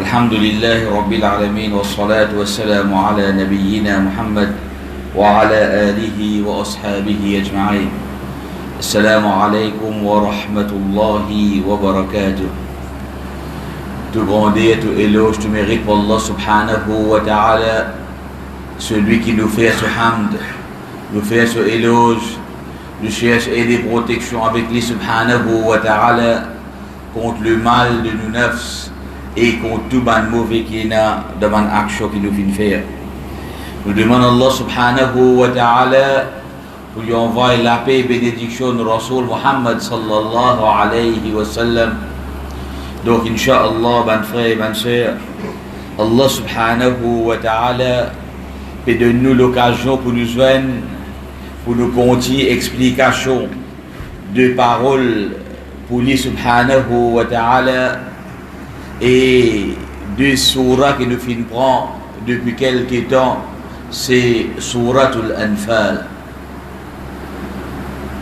الحمد لله رب العالمين والصلاة والسلام على نبينا محمد وعلى آله وأصحابه أجمعين. السلام عليكم ورحمة الله وبركاته. Tout grandeur, tout éloge, tout mérite pour Allah subhanahu wa ta'ala, celui qui nous fait ce hamd, nous fait ce éloge, nous cherche et des protections avec lui subhanahu wa ta'ala contre le mal de nos nafs et contre tout ban mauvais qui est là dans ban action qui nous vient faire. Nous demandons Allah subhanahu wa ta'ala pour lui envoyer la paix et bénédiction de Rasul Muhammad sallallahu alayhi wa sallam. Donc incha'Allah, ban frères et ban sœurs, Allah subhanahu wa ta'ala peut donner nous l'occasion pour nous joindre, pour nous continuer explication de paroles pour lui subhanahu wa ta'ala et deux surahs que nous finissons prendre depuis quelques temps, c'est Suratul Anfal.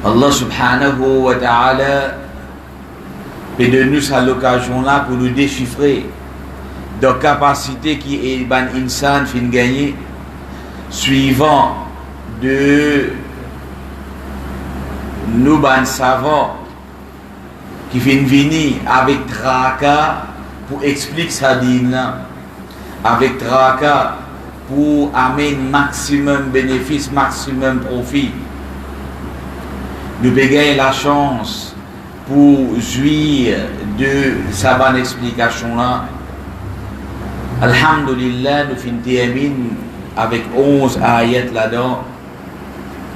Allah subhanahu wa ta'ala peut donner nous cette occasion-là pour nous déchiffrer de capacité qui est ban insan fin gagner suivant de nous ban savants qui fin venir avec tracas pour expliquer sa dîne là, avec tracas pour amener maximum bénéfice, maximum profit. Nous avons la chance pour jouir de sa bonne explication là. Alhamdulillah, nous finissons avec 11 ayats là-dedans.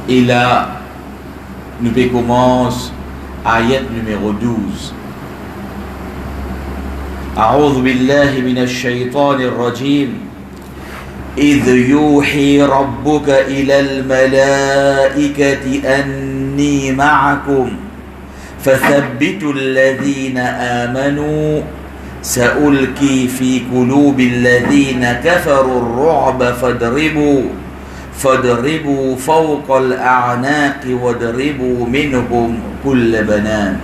Et là, nous commençons ayat numéro 12. أعوذ بالله من الشيطان الرجيم إذ يوحي ربك إلى الملائكة أني معكم فثبتوا الذين آمنوا سألقي في قلوب الذين كفروا الرعب فاضربوا فوق الأعناق واضربوا منهم كل بنان.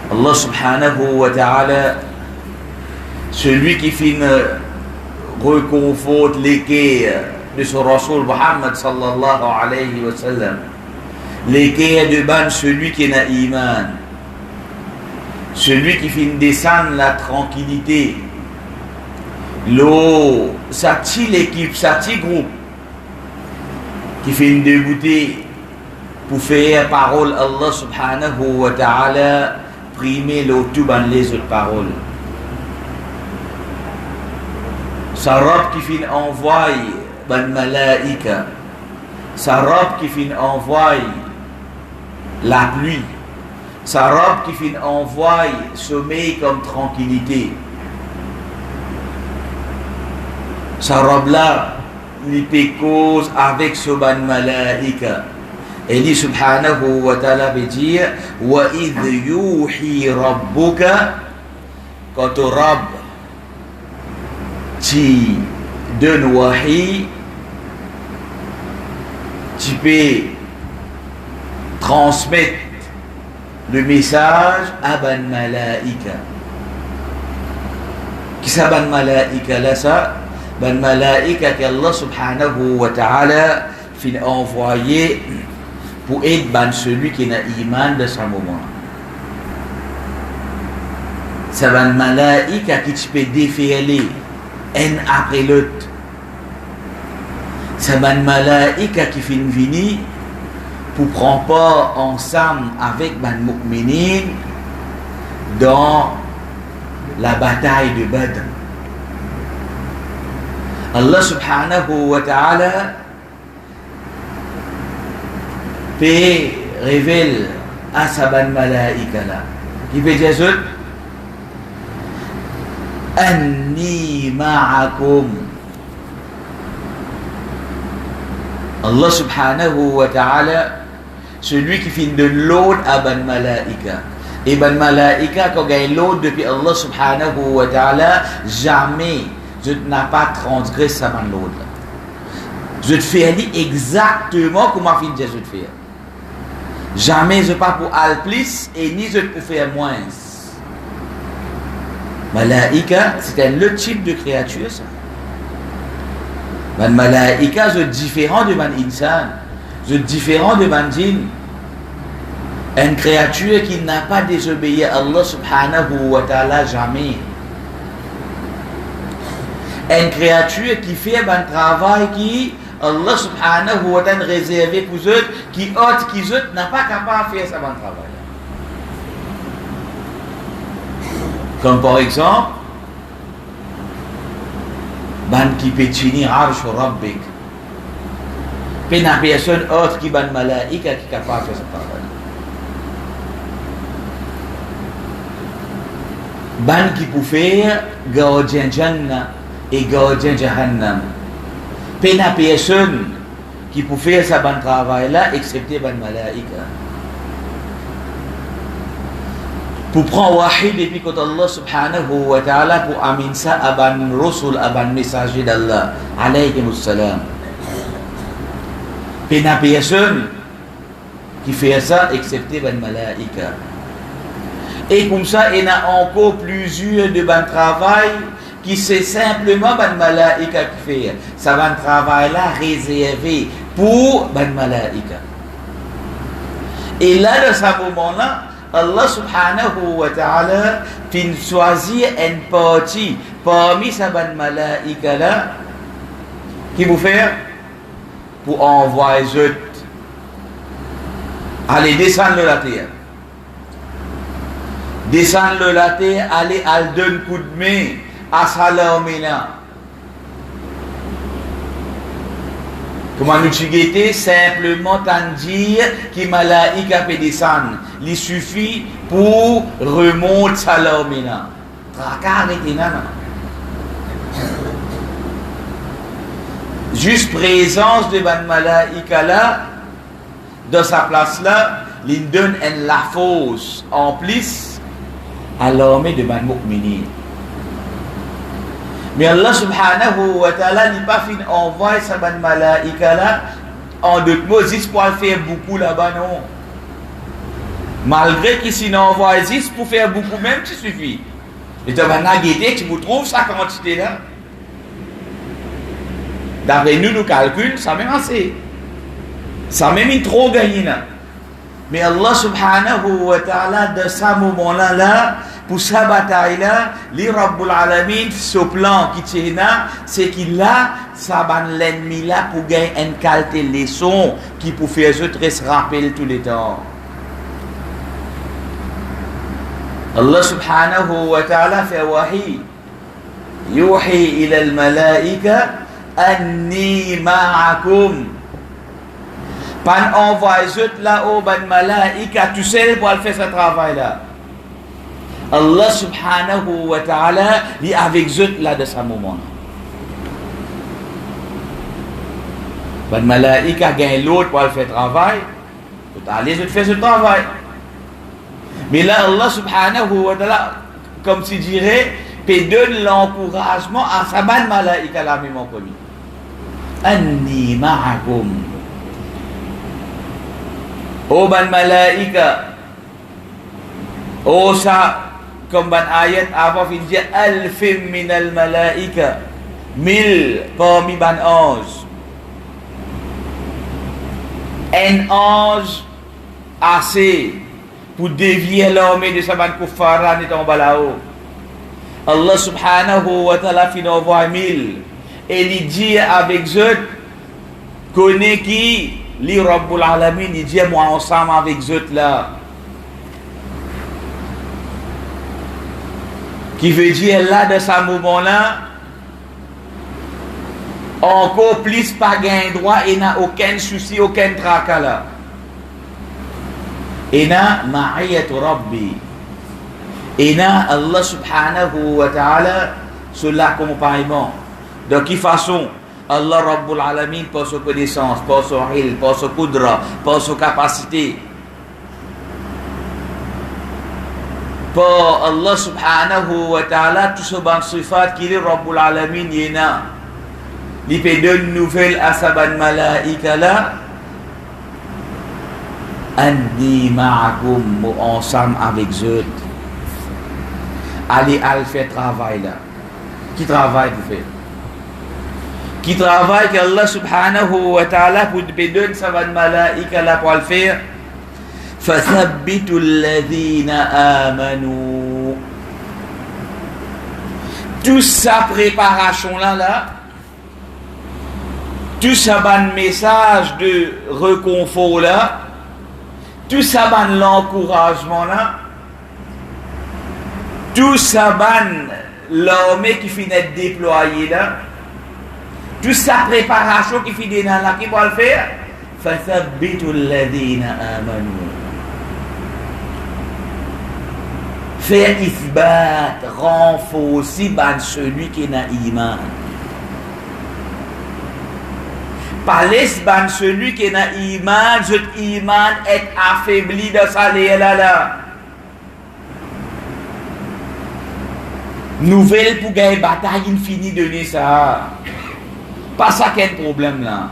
Allah subhanahu wa ta'ala, celui qui finit reconforte l'équerre de son Rasul Muhammad sallallahu alayhi wa sallam, l'équerre de ban celui qui n'a iman, celui qui finit descendre la tranquillité, l'eau, ça tire l'équipe, ça tire groupe qui finit dégoûter pour faire parole Allah subhanahu wa ta'ala primer l'autre dans les autres paroles. Sa robe qui finit envoyer ban malaïka, sa robe qui finit envoyer la pluie, sa robe qui finit envoyer sommeil comme tranquillité. Sa robe là, il peut cause avec ce ban malaïka. Et dit subhanahu wa ta'ala veut dire wa idh yuhi rabbuka, quand ton Rabb tu donnes wahi, tu peux transmettre le message à ban malaïka. Qui ça ban malaïka là ça? Ban malaïka qu'Allah subhanahu wa ta'ala fin envoyé pour être ban celui qui n'a iman de ce moment. C'est ban malaïka qui tu peux défiler un après l'autre. C'est ban malaïka qui finit venir pour prendre part ensemble avec ban mu'minin dans la bataille de Badr. Allah subhanahu wa ta'ala peut révéler à sa ban malaïka là qui veut dire Anni ma'akum. Allah subhanahu wa ta'ala, celui qui finit de l'autre à ban malaïka. Et ban malaïka quand gagne l'autre depuis Allah subhanahu wa ta'ala, jamais je n'ai pas transgressé sa ban l'autre. Je te fais exactement comment fin je te fais. Jamais je pas pour al plus et ni je pour faire moins. Malaika, c'est un autre type de créature, ça. Man malaika, c'est différent de man insan. C'est différent de man djinn. Une créature qui n'a pas désobéi à Allah subhanahu wa ta'ala jamais. Une créature qui fait un travail qui Allah subhanahu wa ta'ala réservé pour eux, qui autres qui eux n'a pas capable de faire ce bon travail. Comme par exemple, ban qui peut tenir arsh rabbik. Puis il n'y a personne autre qui ban malaika qui est capable de faire ce travail. Ban qui peut faire gardien Jannah et gardien Jahannam. Puis il n'y a personne qui peut faire ce bon travail-là excepté ban malaika. Pour prendre wahid depuis que Allah subhanahu wa ta'ala pour amener ça à ban rasul, à ban messager d'Allah alayhi salam. Puis il n'y a personne qui fait ça excepté ban malaika. Et comme ça il y a encore plusieurs de ban travail qui c'est simplement ban malaika qui fait. Ça ban travail là réservé pour ban malaika. Et là dans ce moment-là Allah subhanahu wa ta'ala fin choisir une partie parmi sa ban malaika là qui vous fait pour envoyer eux aller descendre la terre, descendre la terre, aller à donner coup de main à Salamina. Comment nous chigueter simplement t'en dire que malaika peut descendre. Il suffit pour remonter Salamina. Juste présence de ban malaika là, dans sa place là, il donne la force en plus à l'armée de ban mu'minin. Mais Allah subhanahu wa ta'ala n'a pas fini envoyer sa ban malaika là en d'autres mots, juste pour faire beaucoup là-bas, non. Malgré qu'il s'y envoie juste pour faire beaucoup, même ça suffit. Et tu vas naguer, tu vous trouves sa quantité là. D'après nous, nous calculons, ça même assez. Ça même trop gagné là. Mais Allah subhanahu wa ta'ala, de ce moment-là, là, pour sa bataille-là, les Rabbul Alamin, ce plan qui tient là, c'est qu'il a, ça ban l'ennemi là pour gagner une qualité leçon qui pour faire se rappeler tous les temps. Allah subhanahu wa ta'ala fait wahi. Yuhi ila al-malaika anni ma'akum. Pan envoie eux là-haut, ban malaika, tout seul pour faire ce travail-là. Allah subhanahu wa ta'ala est avec eux là de ce moment-là. Ban malaika gagne l'autre pour faire le travail. Tout à l'heure, faire ce travail. Mais là, Allah subhanahu wa ta'ala, comme tu dirais, peut donner l'encouragement à sa ban malaika là même en premier. Anni ma'akum. Oh ban malaika. Oh ça, comme ban ayat avant fin dire alfim min al malaika. 1000 parmi ban ange. Un ange assez pour dévier l'armée de Saban Koufara n'est en bas là-haut. Allah subhanahu wa ta'ala fin envoie 1000 et il dit avec eux connaît qui li Rabbul Alamin, il dit moi ensemble avec eux là. Qui veut dire là de ce moment-là encore plus pas gain droit et n'a aucun souci, aucun tracas là. Et n'a ma'iyat Rabbi. Et n'a Allah subhanahu wa ta'ala sur l'accompagnement. De quelle façon Allah Rabbul Alamin par sa connaissance, par son ilm, par sa qudra, par sa capacité. Par Allah subhanahu wa ta'ala tout ce bon sifat qu'il est Rabbul Alamin yena. Il peut donner une nouvelle à sa ban malaika là. Anni ma'akum, ensemble avec eux. allez à faire travail là. Qui travaille pour faire? Qui travaille qu'Allah subhanahu wa ta'ala pour donner sa malaïka là pour le faire? فَثَبِّتُوا الَّذِينَ آمَنُوا. Toute sa préparation là, tout ça ban message de réconfort là, tout ça ban l'encouragement là, tout ça ban l'armée qui finit d'être déployée là, toute sa préparation qui finit dans là, qui va le faire? فَثَبِّتُوا الَّذِينَ آمَنُوا. Faire ifbat, renforcer celui qui est dans l'iman. Parler celui qui est dans l'iman, cet iman est affaibli dans sa là. Nouvelle pour gagner bataille infinie de ça. Pas ça qu'un problème là.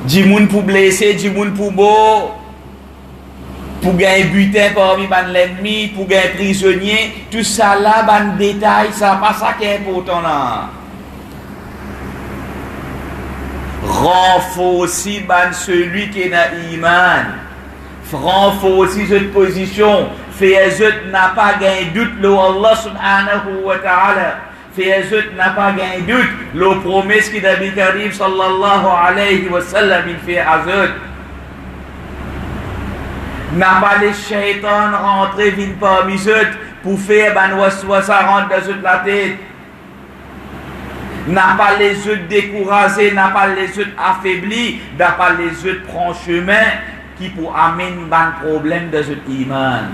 Du monde pour blesser, du monde pour beau. Pour gagner butin parmi l'ennemi, pour gagner prisonnier, tout ça là, ban détail, ça pas ça qui est important là. Renforcer celui qui est dans l'iman, renforcer cette position, faire n'a pas gagné doute, le Allah subhanahu wa ta'ala, faire n'a pas gagné doute, le promesse qui Nabi Karim sallallahu alayhi wa sallam, il fait azut. N'a pas les shaitans rentrer vin parmi eux pour faire waswasa rentre dans la tête. N'a pas les autres découragés, n'a pas les autres affaiblis, n'a pas les autres prendre chemin qui pour amener un problème dans notre iman.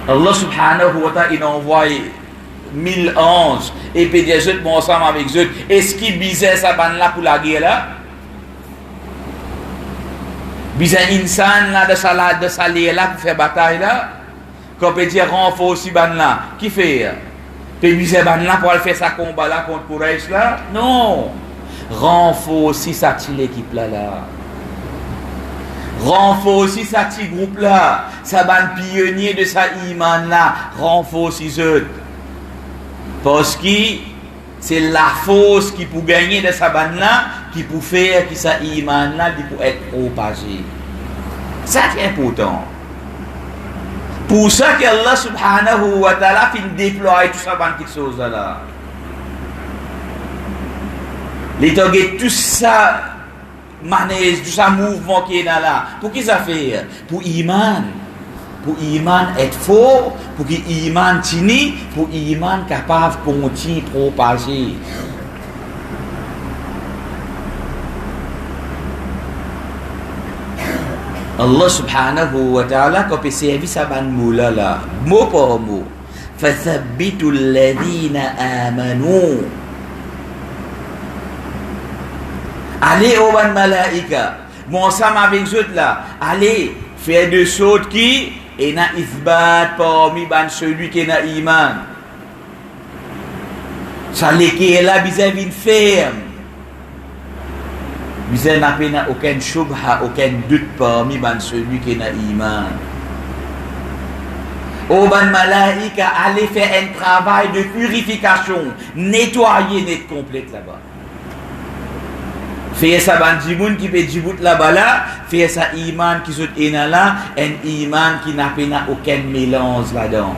Allah subhanahu wa ta'ala il envoie 1000 anges et puis des autres ensemble avec eux. Est-ce qu'il bisait ça là pour la guerre là? Bisa insan là de sa là pour faire bataille là, qu'on peut dire renforcer ban là, qui fait? Puis bisa ban là pour faire sa combat là contre Quraysh là? Non, renforcer sa petite équipe là. Renforcer sa petit groupe là, sa ban pionnier de sa iman là, renforcer eux. Parce que c'est la force qui pour gagner de sa bande là, qui pour faire que sa iman là, qui pour être propagé. Ça c'est important. Pour ça que Allah subhanahu wa ta'ala fin déployer tout ça dans quelque chose là. Les targets tout ça manège, tout ça mouvement qui est là. Pour qui ça fait? Pour iman. Pour iman être fort, pour que iman tini, pour iman capable de continuer propager. Allah subhanahu wa ta'ala quand il servi sa ban moula là, mot par mot. فَثَبِّتُوا الَّذِينَ آمَنُوا. Allez au ban malaïka, bon ensemble avec eux là, allez faire de choses qui et na isbat parmi celui qui est na iman. Ça qui est là vis-à-vis une ferme. Vis-à-vis n'a aucun shubha, aucun doute parmi celui qui est na iman. Au ban malaïka, allez faire un travail de purification, nettoyer net complète là-bas. Faire ça ban djiboun qui peut djibout là-bas là, faire ça iman qui sont là, un iman qui n'a aucun mélange là-dedans.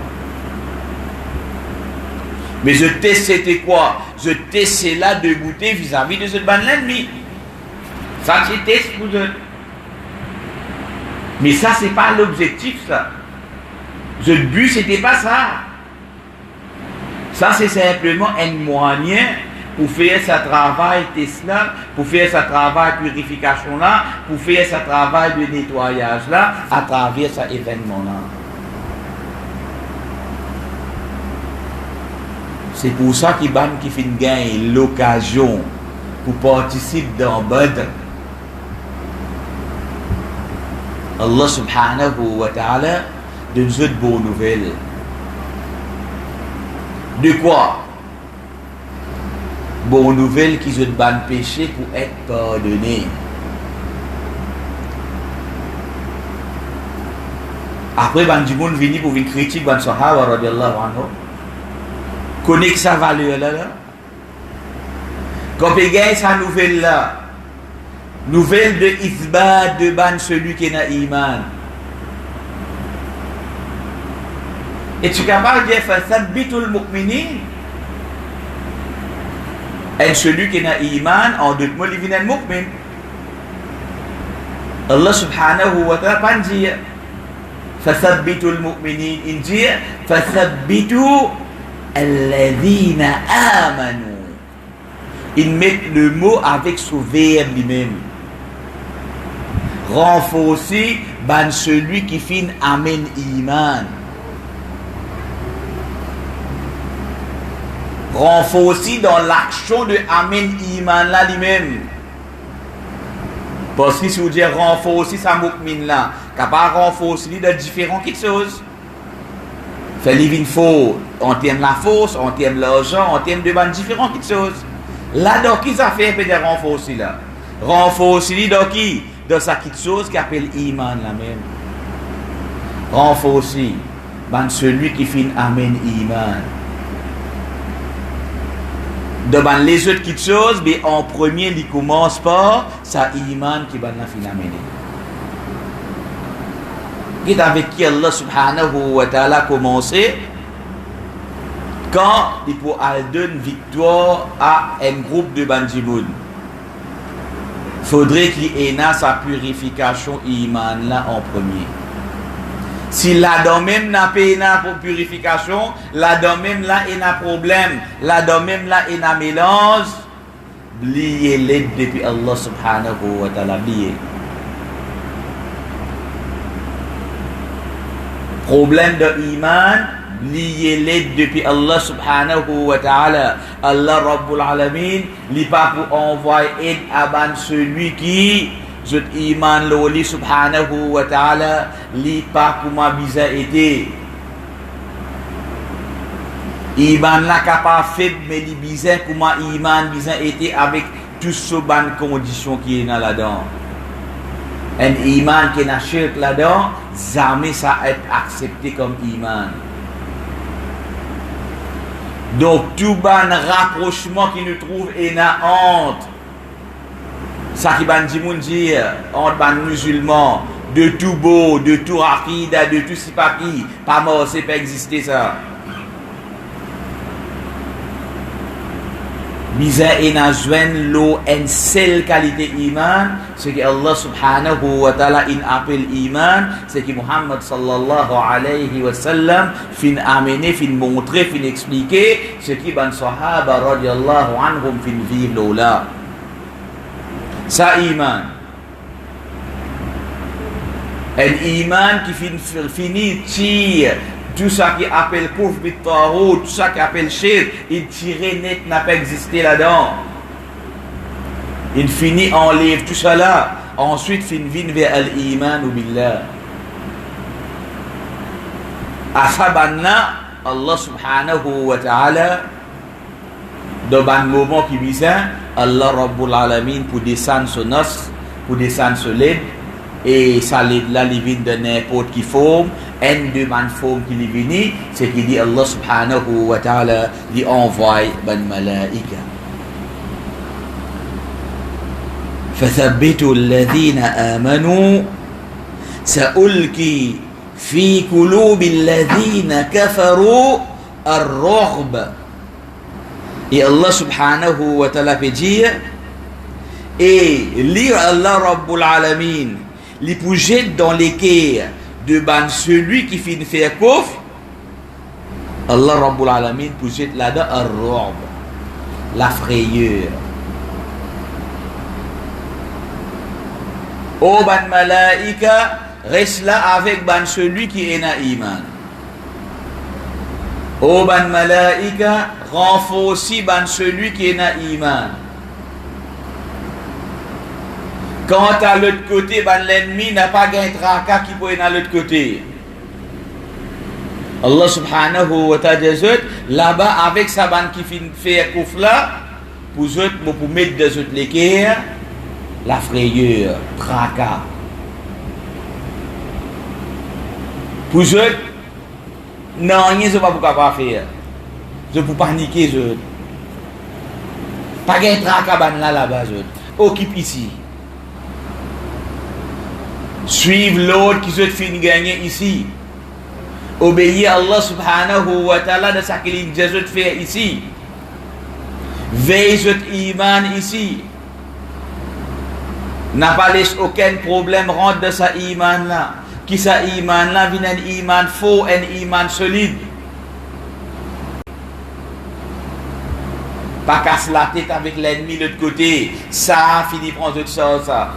Mais je teste c'était quoi? Je teste là de goûter vis-à-vis de ce ban l'ennemi. Ça c'est test pour eux. Mais ça c'est pas l'objectif ça. Le but c'était pas ça. Ça c'est simplement un moyen pour faire ce travail test là, pour faire ce travail purification là, pour faire ce travail de nettoyage là, à travers cet événement là. C'est pour ça qu'il fait gagner l'occasion pour participer dans Badr. Allah subhanahu wa ta'ala donne une bonne nouvelle. De quoi? Bonne nouvelle qu'ils ont ban péché pour être pardonné. Après, ban du monde vini pour venir critiquer ban sahaba radiyallahu anhu. Connaît sa valeur là. Quand il gagne sa nouvelle là, nouvelle de isbat de ban celui qui est dans iman. Et tu es capable de dire fathabbitul mu'minin. Et celui qui est dans iman, en d'autres mots, il vient un mu'min. Allah subhanahu wa ta'ala pas dire fathabbitul mu'minin, il dit fathabbitu alladhina amanu. Il met le mot avec son verbe lui-même. Renforcer ban celui qui fait amen iman. Renforcer dans l'action de amen iman là lui-même. Parce que si vous dites renforcer sa mu'min là, capable renforcer de différentes choses. Fait living faux, on t'aime la force, on t'aime l'argent, on t'aime de différentes choses. Là, dans qui ça fait peut être renforcer là? Renforcer dans qui? Dans sa petite chose qui appelle iman la même. Renforcer dans celui qui fait amen iman. Dans les autres petites choses, mais en premier, il commence par sa iman qui va la fin amener. C'est avec qui Allah subhanahu wa ta'ala commencé quand il peut donner victoire à un groupe de bandimoun. Il faudrait qu'il ait sa purification iman là en premier. Si là-dedans même n'a pas pour purification, là-dedans même là il y a un problème, là-dedans même là il y a un mélange, oubliez l'aide depuis Allah subhanahu wa ta'ala. Problème de iman, lié depuis Allah subhanahu wa ta'ala. Allah Rabbul Alamin, li pas pour envoyer aide à celui qui zut iman loli subhanahu wa ta'ala, li pas comment bisa été. Iman la capable faible, mais li bisa comment iman bisa été avec tout ce ban conditions qui est là-dedans. Un iman qui est dans shirk là-dedans, jamais ça être accepté comme iman. Donc tout ban rapprochement qui nous trouve est na honte. Ça qui ban dit entre ban musulmans, de tout beau, de tout akida, de tout sipaki, pas mort, c'est pas exister ça. Bisa ina joindre l'eau en seule qualité iman, ce que Allah subhanahu wa ta'ala in appelle iman, c'est que Muhammad sallallahu alayhi wa sallam fin amener, fin montrer, fin expliquer, ce qui ban sahaba radiyallahu anhum fin vivre l'eau là. Ça iman. Un iman qui finit tire tout ça qui appelle kouf bit-tarout, tout ça qui appelle shirk, il tire net n'a pas existé là-dedans. Il finit enlève tout ça là, ensuite fin vin vers al-iman ou billah. Asabanna Allah subhanahu wa ta'ala dans un moment qui vient, Allah Rabbul Alamin pour descendre sur nos, pour descendre sur l'aide, et ça l'aide là, il vient de n'importe qui forme, une de man forme qui est venu, c'est qu'il dit Allah subhanahu wa ta'ala, il envoie ban malaika. فثبتوا الذين آمنوا سألقي في قلوب الذين كفروا الرعب. Et Allah subhanahu wa ta'ala peut dire, et lire Allah Rabbul Alamin, les poujeter dans les cœurs de ban celui qui finit faire kouf, Allah Rabbul Alamin poujet là-dedans ar-ru'b, la frayeur. Oh ban malaika, reste là avec ban celui qui est na iman. Oh ban malaika, renforce ban celui qui est na iman. Quand à l'autre côté, ban l'ennemi n'a pas gain tracas qui peut être à l'autre côté. Allah subhanahu wa ta'ala là-bas avec sa ban qui fait kouf là, pour mettre des autres l'équerre, la frayeur, tracas. Pour eux, non, rien ne pas capable faire. Je peux paniquer, je. Pas de tracaban là-bas, je. Occupe ici. Suivre l'autre qui se fait gagner ici. Obéir à Allah subhanahu wa ta'ala de ce qu'il a fait ici. Veille sur iman ici. N'a pas laissé aucun problème rentre de sa iman là. Qui sa iman là vient un iman faux, un iman solide. Pas casse la tête avec l'ennemi de l'autre côté. Ça finit prendre tout ça.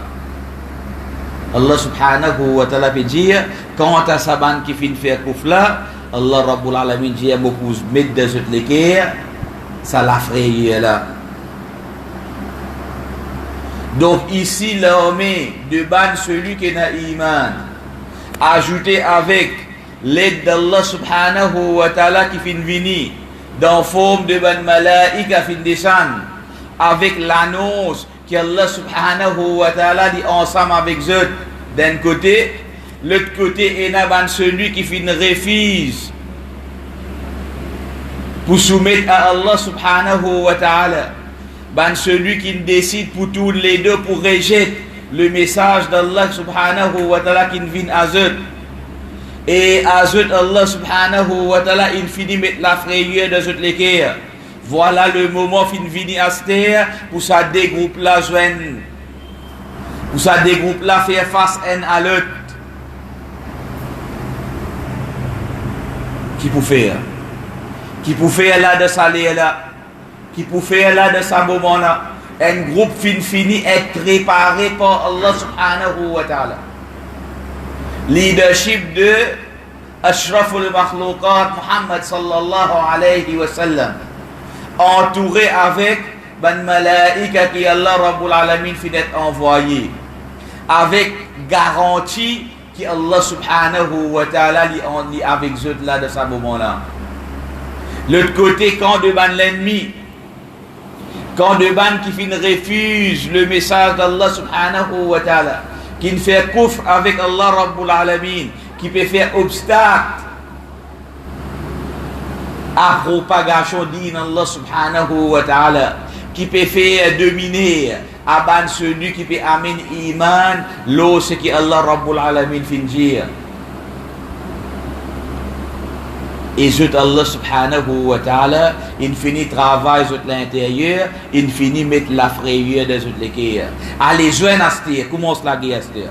Allah subhanahu wa ta'ala peut dire, quand à Saban qui finit faire kouf là, Allah Rabbul Alamin dit, beaucoup mettre de cette l'équerre, ça l'a frayé là. Donc ici, l'armée de ban celui qui n'a iman, ajouté avec l'aide d'Allah subhanahu wa ta'ala qui finit venir, dans forme de ban malaïka qui finit descendre, avec l'annonce qu'Allah subhanahu wa ta'ala dit ensemble avec eux d'un côté, l'autre côté est celui qui fait une refuse pour soumettre à Allah subhanahu wa ta'ala, celui qui décide pour tous les deux pour rejeter le message d'Allah subhanahu wa ta'ala qui vient à eux, et à eux Allah subhanahu wa ta'ala il finit mettre la frayeur de eux l'équerre. Voilà le moment fin vini à terre pour ça des groupes là joindre, pour ça des groupes là faire face à l'autre. Qui peut faire là de ça là, qui peut faire là de ça moment là. Un groupe fini est préparé par Allah subhanahu wa ta'ala. Leadership de Ashraful Makhluqat Muhammad sallallahu alayhi wa sallam, entouré avec ban malaïka qui Allah Rabbul Alamin finit envoyé, avec garantie qui Allah subhanahu wa ta'ala li avec eux là de ce moment là. L'autre côté, quand de ban l'ennemi, quand de ban qui fin refuse le message d'Allah subhanahu wa ta'ala, qui ne fait kufr avec Allah Rabbul Alamin, qui peut faire obstacle à propagation d'In Allah subhanahu wa ta'ala, qui peut faire dominer à ban celui qui peut amener iman, l'eau ce qui Allah Rabbul Alamin fin dire. Et zut Allah subhanahu wa ta'ala, il finit travail zut l'intérieur, il finit mettre la frayeur de zut l'équerre. Allez, joindre à cette commence la guerre à cette.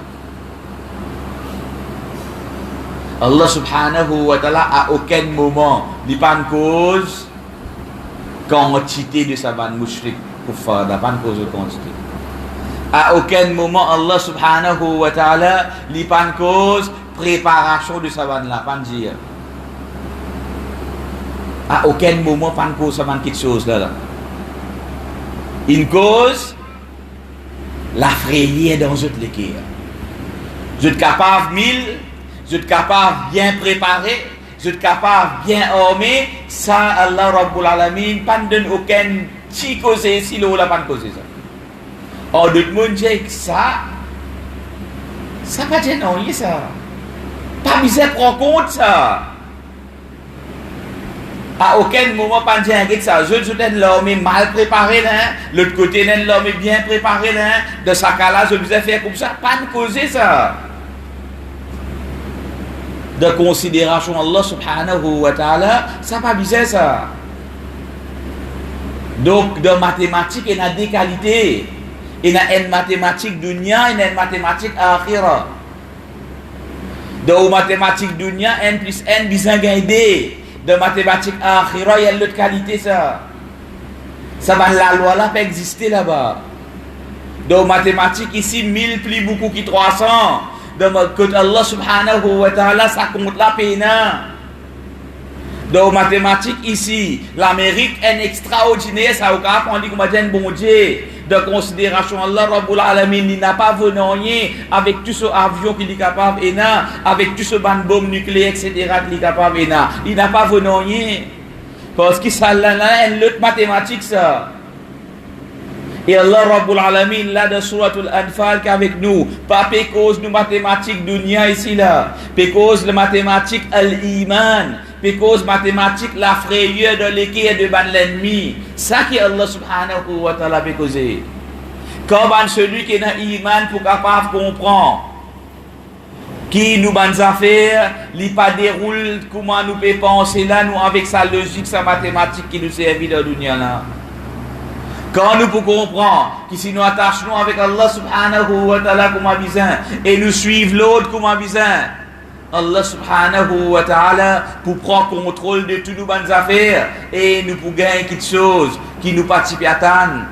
Allah subhanahu wa ta'ala à aucun moment il pas une cause quantité de sa ban mushrik pour faire la pas une cause de quantité. À aucun moment Allah subhanahu wa ta'ala il pas une cause préparation de sa ban la pas dire. À aucun moment pas une cause ça quelque chose là. Une cause la frayeur dans toute l'équerre. Je suis capable 1000, je suis capable bien préparé, je suis capable bien armé, ça Allah Rabbul Alamin pas donne aucun petit cause ici là la pas cause ça. Or d'autres monde dit ça pas gênant ça. Pas besoin prendre compte ça. À aucun moment pas dire avec ça. Je suis l'armée mal préparé là, l'autre côté l'armée bien préparé là, de ça cas là je besoin faire comme ça, pas de causer ça. De considération Allah subhanahu wa ta'ala, ça pas besoin ça. Donc de mathématiques il y a deux qualités. Il y a une mathématique dunya, il y a une mathématique akhirah. De mathématique dunya, n plus n besoin gagner. De mathématiques akhirah, il y a l'autre qualité ça. Ça va la loi là peut exister là-bas. De mathématiques ici 1000 plus beaucoup qui 300. De Allah subhanahu wa ta'ala ça compte la peine. De mathématiques ici, l'Amérique est extraordinaire, ça au cas on dit qu'on va dire bon Dieu. De considération Allah Rabbul Alamin, il n'a pas venu rien avec tout ce avion qu'il est capable et avec tout ce ban bombe nucléaire etc qu'il est capable et il n'a pas venu rien parce que ça là une autre mathématique ça. Et Allah Rabbul Alamin là dans Suratul Anfal qu'avec nous, pas cause de mathématiques dunya ici là, cause de mathématiques al-iman, cause mathématiques la frayeur de l'équerre de ban l'ennemi. Ça qui Allah subhanahu wa ta'ala peut causer. Quand celui qui est dans l'iman pour capable comprendre qui nous bonnes affaires, il pas déroule comment nous peut penser là, nous avec sa logique, sa mathématique qui nous servit dans le dunya là. Quand nous pouvons comprendre que si nous attachons avec Allah subhanahu wa ta'ala comme un besoin et nous suivons l'autre comme un besoin, Allah subhanahu wa ta'ala pour prendre contrôle de toutes nos bonnes affaires et nous pour gagner quelque chose qui nous participe à attendre.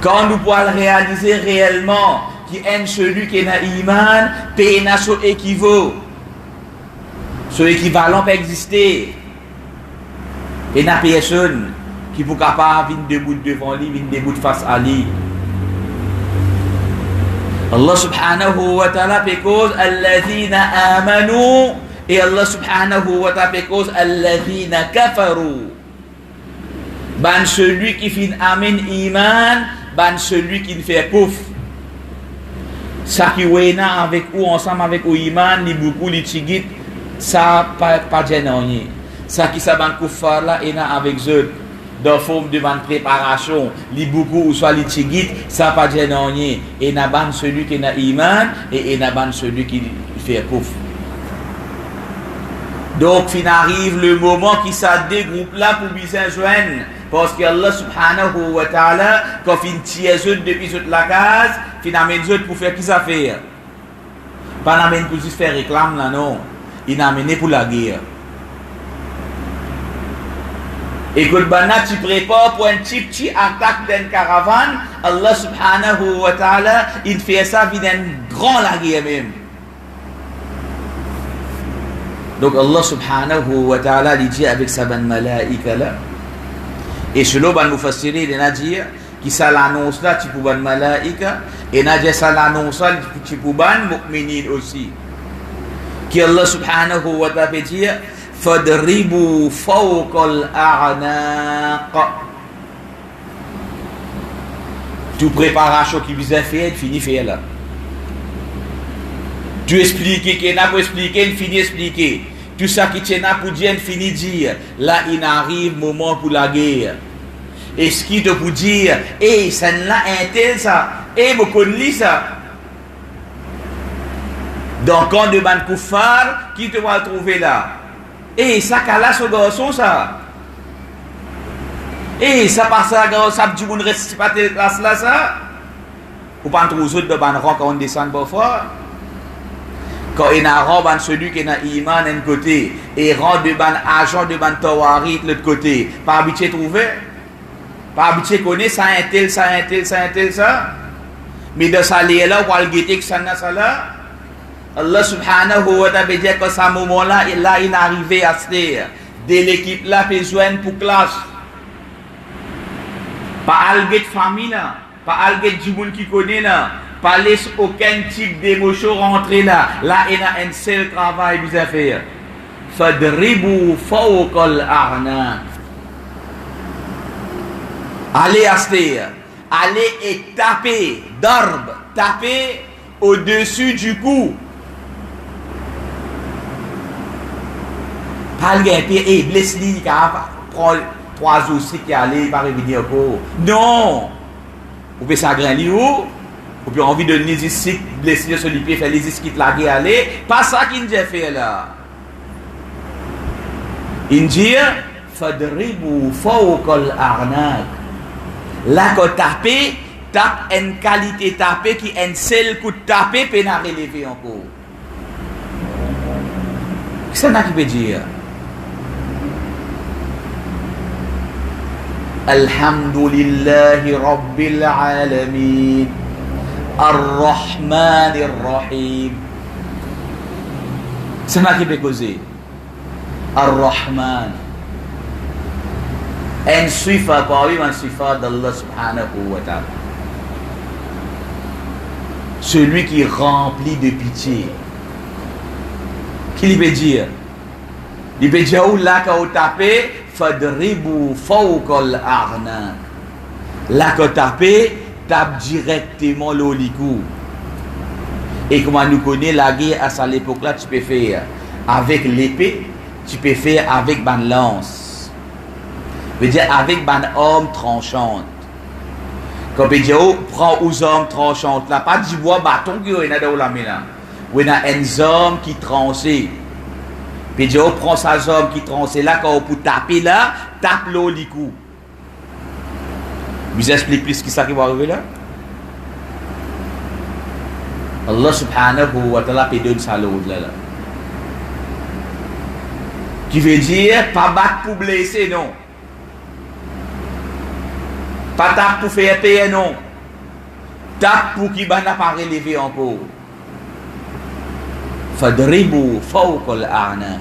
Quand nous pouvons réaliser réellement qui est celui qui est dans l'iman, paye son équivaut. Ce équivalent peut exister. Et n'a personne qui peut capable venir debout devant lui, venir debout face à lui. Allah subhanahu wa ta'ala fait cause alladhina amanu et Allah subhanahu wa ta'ala fait cause alladhina kafaru. Ban celui qui fait amen iman, ban celui qui fait pouf. Ça qui est avec ou ensemble avec ou iman, ni beaucoup li tigit, ça pas gênant. Ça qui ça ban kuffar là et avec eux dans forme de préparation, li beaucoup ou soit li tigit, ça pas gênant. Et na ban celui qui na iman et na ban celui qui fait pouf. Donc fin arrive le moment qui ça dégroupe là pour bien joindre. Parce que Allah subhanahu wa ta'ala, quand il tire depuis toute la case, il amène pour faire qui ça fait. Pas l'amène pour juste faire réclame là, non. Il amène pour la guerre. Écoute, Bana, tu prépares pour un petit attaque d'une caravane. Allah subhanahu wa ta'ala, il fait ça via une grande la guerre même. Donc Allah subhanahu wa ta'ala, il dit avec sa bonne malaïka là. Et selon ban mufassiri il a dit qui ça l'annonce là tu pour ban malaika et n'a dit ça l'annonce là tu pour ban mu'minin aussi qui Allah subhanahu wa ta'ala dit fadribu fawqal a'naq. Tu préparation qui vous a fait fini fait là. Tu expliques qui n'a pas expliqué fini expliquer. Tout ça qui tient pour dire, fini dire, là il arrive moment pour la guerre. Et ce qui te pour dire, ça n'a un tel ça, me connaît ça. Donc quand de ban koufar, qui te va trouver là? Ça qu'à ce garçon ça. Ça passe à garçon, ça du monde reste pas tel classe là ça. Ou pas trouver autres de ban rock quand on descend parfois. Quand il y a un celui qui est dans l'iman d'un côté et rend de ban agent de ban tawarit de l'autre côté, pas habitué trouver, pas habitué connaître ça un tel, ça un tel, ça un tel, ça. Mais de ça là, on va le guetter que ça n'a ça là. Allah subhanahu wa ta'ala dit que ce moment-là, il est arrivé à se dire, de l'équipe là, besoin pour classe. Pas algue de famille là, pas algue du monde qui connaît là. Pas laisse aucun type d'émotion rentrer là. Là, il y a un seul travail que vous avez fait. Fadribu fawqal a'naq. Allez à terre. Allez et tapez. Darb. Tapez au-dessus du cou. Pas le gars, et blesse-lui, car prend 3 aussi qui allait, pas revenir encore. Non. Vous pouvez s'agrandir où? Ou bien envie de nécessiter blessure sur les pieds, faire les esquives la guerre aller. Pas ça qu'il a fait là. Il dit fadribu fawqal a'naq. Là quand taper, tape une qualité taper qui un seul coup de taper peut pas relever encore. Qu'est-ce que ça veut dire? Alhamdulillahi rabbil alamin. Ar-Rahman Ar-Rahim. C'est ça qui peut causer. Ar-Rahman. Un sifa parmi un sifa d'Allah subhanahu wa ta'ala. Celui qui est rempli de pitié. Qui lui peut dire? Il peut dire où là quand vous tapez, fadribu fawqal a'naq. Là, quand tape directement l'olikou. Et comment nous connaît la guerre à cette époque-là, tu peux faire avec l'épée, tu peux faire avec une lance. Veut dire avec une arme tranchante. Quand on dit, prends aux armes tranchantes, là, pas du bois bâton qui est dans la main là. Ou il y a une arme qui tranche. Puis Dieu prend sa arme qui tranche là, quand on peut taper là, tape l'olikou. Je vous explique plus ce qui va arriver là. Allah subhanahu wa ta'ala peut donner ça l'autre là. Qui veut dire, pas battre pour blesser, non. Pas tape pour faire payer, non. Tape pour qu'il n'a pas relevé encore. Fadribu fawqa al-a'naq.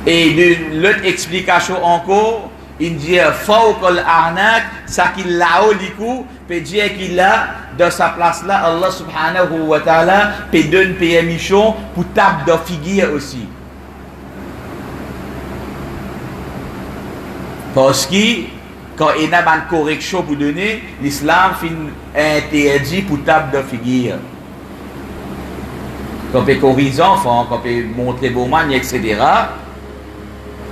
Et de l'autre explication encore, il dit fawqa al-a'naq, ça qu'il là-haut du coup, peut dire qu'il a dans sa place là, Allah subhanahu wa ta'ala peut donner permission pour taper dans figure aussi. Parce que quand il y a une correction pour donner, l'islam interdit pour taper dans figure. Quand on peut corriger enfant, quand on peut montrer bon manière, etc.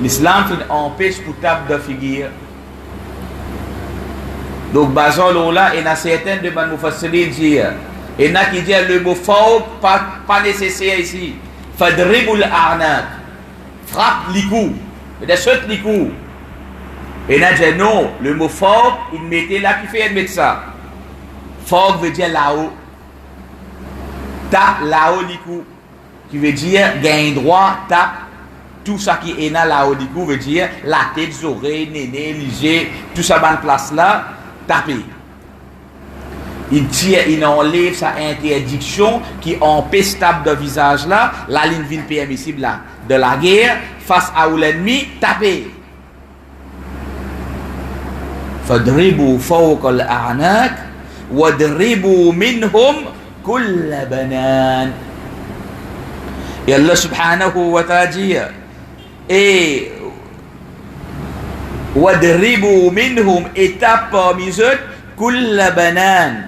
L'islam empêche pour taper dans figure. Donc, basant là, il y a certaines de nos faciles dire. Il y en a qui disent le mot faux, pas nécessaire ici. Fadribul a'naq. Frappe l'ikou. Il y a saute l'ikou. Et il y a dit non, le mot faux, il mettait là qui fait mettre ça. Faux veut dire là-haut. Tape là-haut l'ikou. Qui veut dire gain droit, tape. Tout ça qui est là-haut l'ikou veut dire la tête, les oreilles, néné, léger, tout ça dans place là. Taper. Il tire, il enlève sa interdiction qui empêche tape de visage là, la ligne vient permissible là, de la guerre, face à l'ennemi, taper. Fadribu fawqa al-a'naq, wadribu minhum kull banan. Et Allah subhanahu wa ta'ala dit, et wadribu minhum, étape parmi eux, kulla banan.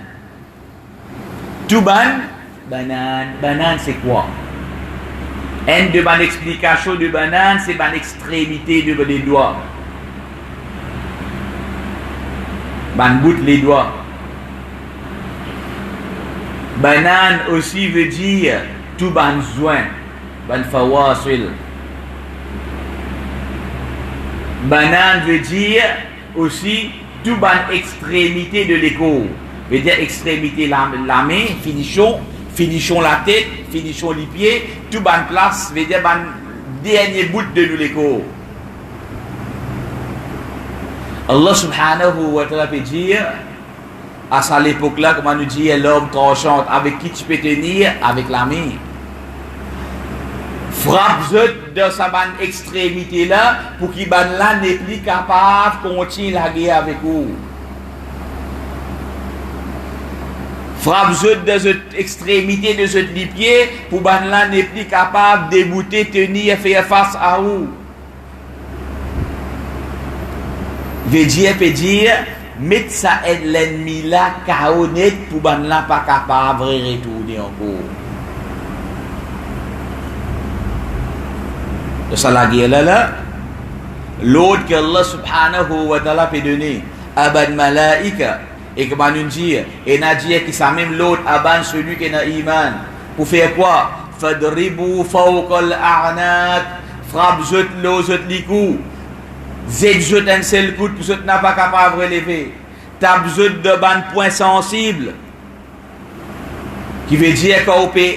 Tout banane c'est quoi? Une de bonne explication de banane, c'est bonne extrémité de les doigts. Ban bout les doigts. Banane aussi veut dire tout ban joint, ban fawasil. Banane veut dire aussi tout ban extrémité de l'écho. Veut dire extrémité la main, finition la tête, finition les pieds, tout ban place, veut dire ban dernier bout de l'écho. Allah subhanahu wa ta'ala peut dire, à cette époque-là, comment nous dit l'homme tranchant, avec qui tu peux tenir? Avec la main. Frappe de sa bonne extrémité là pour qu'il là n'est plus capable de continuer la guerre avec vous. Frappe de cette extrémité de ce pied pour là n'est plus capable de débouter, tenir, faire face à vous. Veut dire, mettre ça aide l'ennemi là, KO net pour là pas capable de retourner encore. De ça la guerre là, l'autre que Allah subhanahu wa ta'ala peut donner, aban malaika, et comment nous dire, et n'a dit que ça même l'autre, aban celui qui n'a iman, pour faire quoi? Fadribu fawqa al-a'naq, frappe zot l'eau, zot l'ikou, zet zot un seul coup, pour zot n'a pas capable de relever, tape zot de ban point sensible, qui veut dire qu'on peut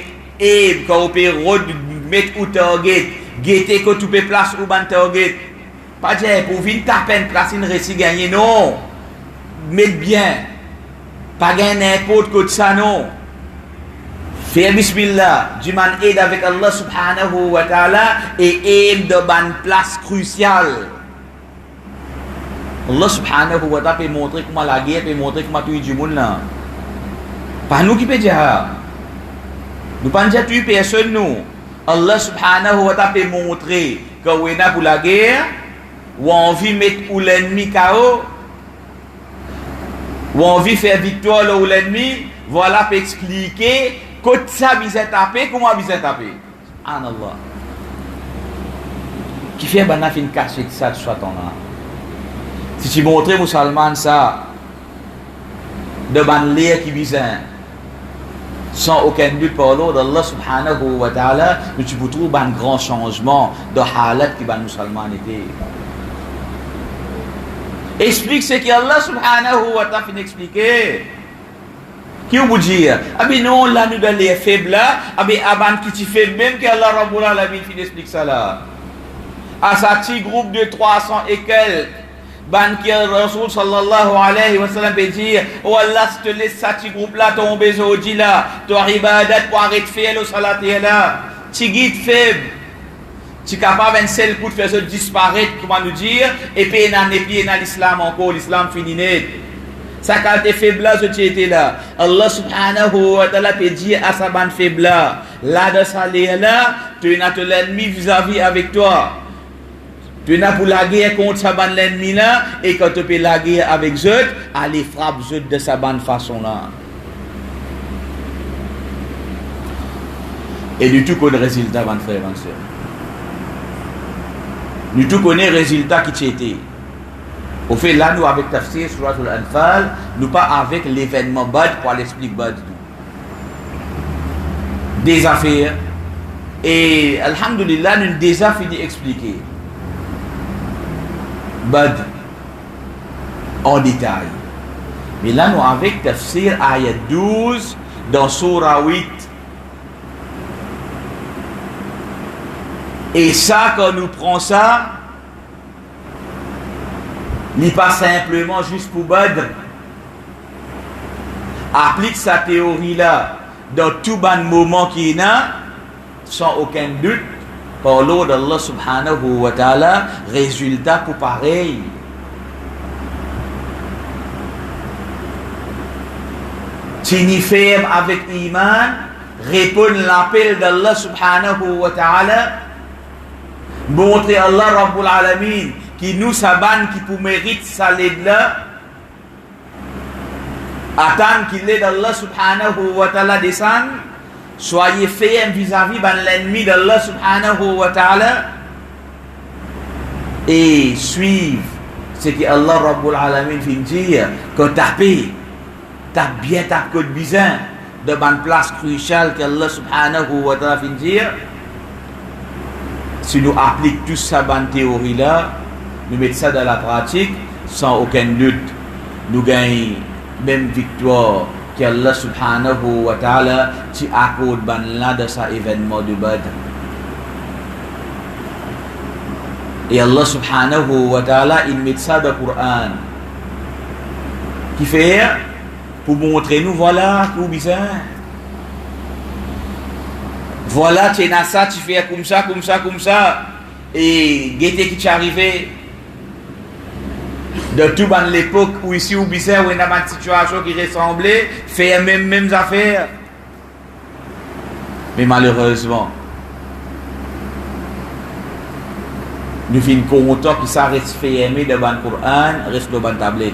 mettre au target, guetter que tu peux place ou ban target. Pas dire pour venir taper une place une récit gagner, non. Mettre bien. Pas gagner n'importe quoi de ça, non. Faire bismillah. Du man aide avec Allah subhanahu wa ta'ala et aime de ban place cruciale. Allah subhanahu wa ta'ala peut montrer comment la guerre, peut montrer comment tu es du monde là. Pas nous qui peut dire. Nous ne pouvons pas dire tu personne nous. Allah subhanahu wa ta'ala peut montrer que on est pour la guerre, ou on veut mettre l'ennemi KO, ou envie de faire victoire là où l'ennemi, voilà pour expliquer quand ça vient taper, comment vient taper. Subhanallah. Qui fait ben fin cacher ça de soit là. Si tu montres musulman ça de ban l'air qui vient sans aucun doute par l'ordre d'Allah subhanahu wa ta'ala, mais tu peux trouver un grand changement de halat qui ban musulman était. Explique ce qu'Allah subhanahu wa ta'ala fin expliquer. Qui vous dire? Ah ben non, là nous dans les faibles là, ah ben avant qui tu fais même qu'Allah Rabbul Alamin fin explique ça là. À sa petit groupe de 300 et quelques, ban qui Rasul sallallahu alayhi wa sallam peut dire, oh Allah, si te laisse ça petit groupe là tomber au dit là, toi ibadat pour arrêter de faire le salat là, tu guides faible. Tu es capable d'un seul coup de faire ça disparaître, comment nous dire, et puis dans l'islam encore, l'islam fini net. Ça quand t'es faible là, tu étais là. Allah subhanahu wa ta'ala peut dire à sa bande faible là, de ça là, tu es l'ennemi vis-à-vis avec toi. Tu es pour la guerre contre sa bande l'ennemi là, et quand tu peux la guerre avec eux, allez frappe eux de sa bande façon là. Et du tout qu'on a le résultat, mon frère, mon soeur. Nous tout connaissons le résultat qui était. Au fait, là, nous, avec Tafsir, Surat al-Anfal, nous pas avec l'événement Bad pour l'expliquer Bad. Des affaires. Et, alhamdulillah, nous avons déjà fini d'expliquer Bad en détail. Mais là, nous, avec Tafsir, ayat 12, dans Surah 8. Et ça, quand nous prenons ça, n'est pas simplement juste pour Badr. Applique sa théorie là dans tout bon moment qu'il y a, sans aucun doute, par l'ordre d'Allah subhanahu wa ta'ala, résultat pour pareil. Tini ferme avec iman, répondre l'appel d'Allah subhanahu wa ta'ala, montrer Allah Rabbul Alamin qui nous saban qui pour mérite sa l'aide là, attendre qu'il l'aide Allah subhanahu wa ta'ala descend, soyez ferme vis-à-vis de l'ennemi d'Allah subhanahu wa ta'ala et suivre ce que Allah Rabbul Alamin fin dire que t'as bien ta côte bizarre de bonne place cruciale que Allah subhanahu wa ta'ala fin dire. Si nous appliquons tout ça dans théorie là, nous mettons ça dans la pratique, sans aucun doute, nous gagnons même victoire qu'Allah subhanahu wa ta'ala qui accorde là de cet événement de Badr. Et Allah subhanahu wa ta'ala, il met ça dans le Coran. Qui fait pour montrer nous, voilà, tout bizarre. Voilà, tu es dans ça, tu fais comme ça, comme ça, comme ça. Et guettez qui t'est arrivé. De tout dans l'époque où ici, où bizarre, où il y a une situation qui ressemblait, fait les mêmes affaires. Mais malheureusement, nous finissons contents que ça reste fait aimer devant le Coran, reste devant la tablette.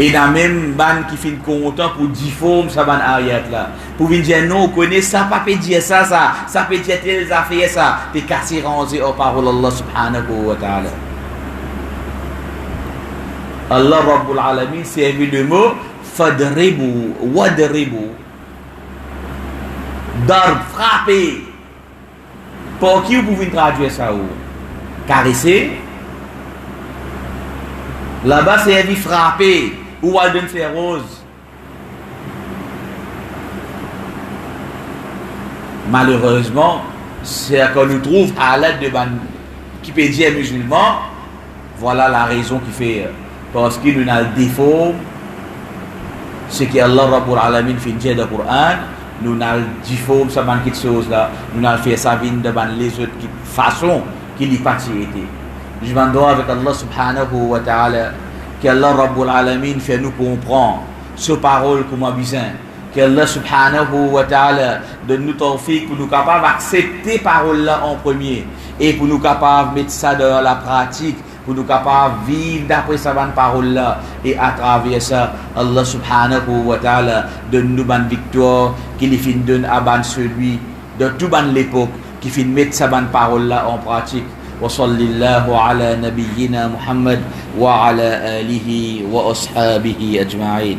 Et dans même ban qui finit content pour difformer ça ban ayat là. Pour venir dire non, on connaît ça, pas peut dire ça peut dire telles affaires ça. T'es cassé rangé aux paroles d'Allah subhanahu wa ta'ala. Allah Rabbul Alamin c'est le mot fadribu, wadribu. Darb, frapper. Pour qui vous pouvez traduire ça ou? Caresser. Là-bas c'est dit frapper. Ou Alden Ferrose. Malheureusement, c'est qu'on nous trouve à l'aide de qui peut dire musulman. Voilà la raison qui fait. Parce qu'il nous a le défaut. C'est qu'Allah Rabbul Alamin fait dire dans le Coran. Nous avons le défaut, ça manque quelque chose là. Nous avons fait ça vine devant les autres façons qu'il y parti été. Je m'en dois avec Allah subhanahu wa ta'ala. Qu'Allah Rabbul Alamin fait nous comprendre ce parole comme a besoin. Qu'Allah subhanahu wa ta'ala donne nous tawfiq pour nous capables d'accepter parole là en premier et pour nous capables de mettre ça dans la pratique pour nous capables de vivre d'après sa bonne parole là, et à travers ça, Allah subhanahu wa ta'ala donne nous bonne victoire, qu'il fin donne à ban celui de toute bonne l'époque, qui fin mettre sa bonne parole là en pratique. Wa sallallahu ala nabiyyina Muhammad wa ala alihi wa ashabihi ajma'in.